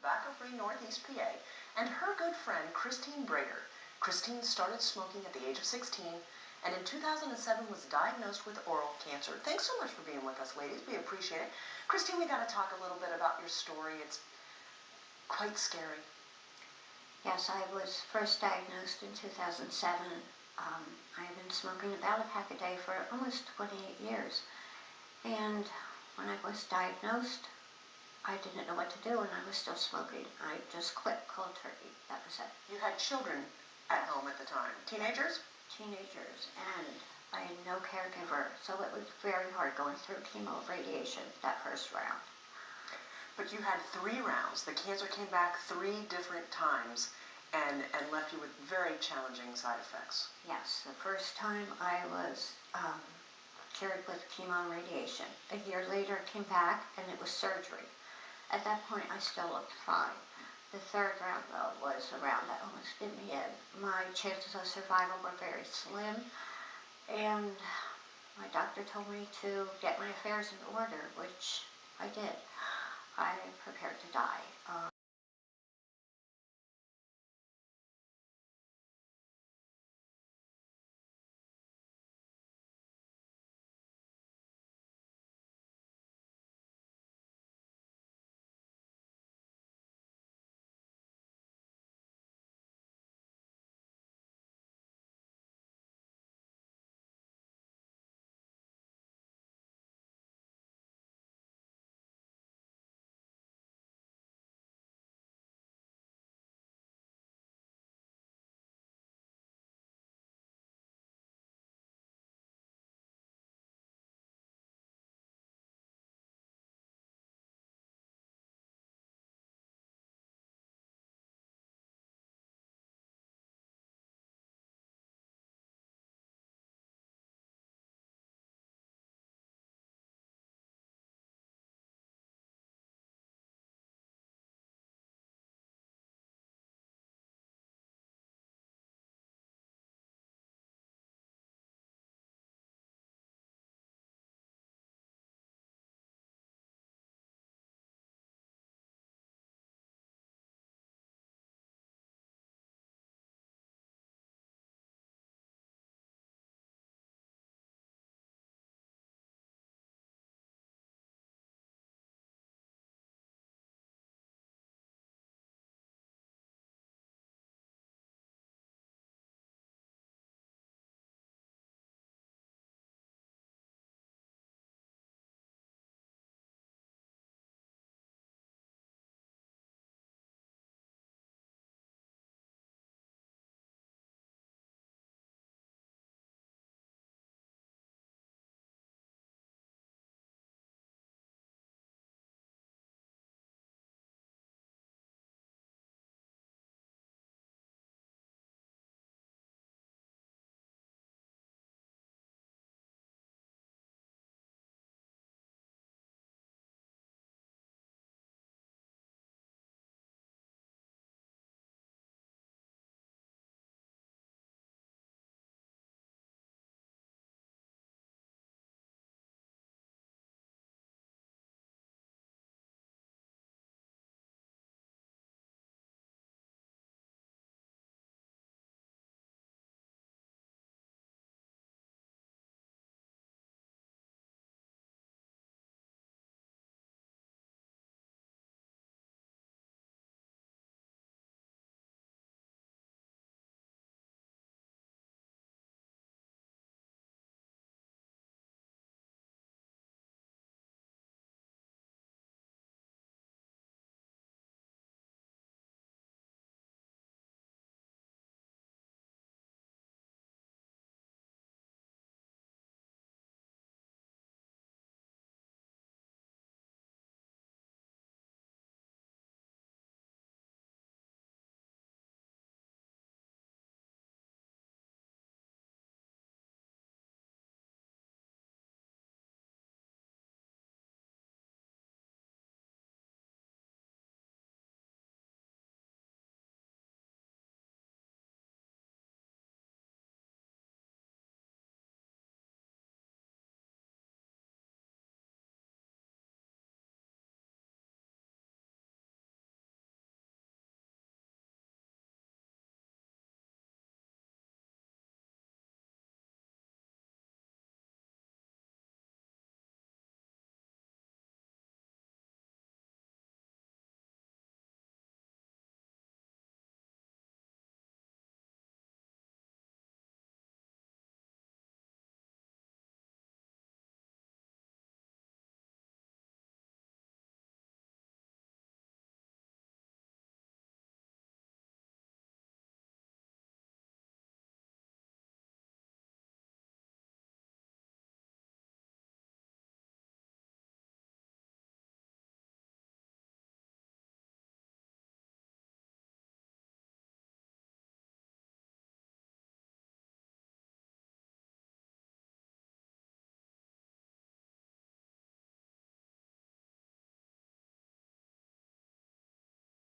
Tobacco-free Northeast PA, and her good friend Christine Brader. Christine started smoking at the age of 16 and in 2007 was diagnosed with oral cancer. Thanks so much for being with us, ladies. We appreciate it. Christine, we got to talk a little bit about your story. It's quite scary. Yes, I was first diagnosed in 2007. I have been smoking about a pack a day for almost 28 years. And when I was diagnosed, I didn't know what to do, and I was still smoking. I just quit cold turkey. That was it. You had children at home at the time. Teenagers? Teenagers, and I had no caregiver, so it was very hard going through chemo radiation that first round. But you had 3 rounds. The cancer came back 3 different times and left you with very challenging side effects. Yes, the first time I was cured with chemo and radiation. A year later it came back and it was surgery. At that point I still looked fine. The third round, though, was a round that almost did me in. My chances of survival were very slim, and my doctor told me to get my affairs in order, which I did. I prepared to die.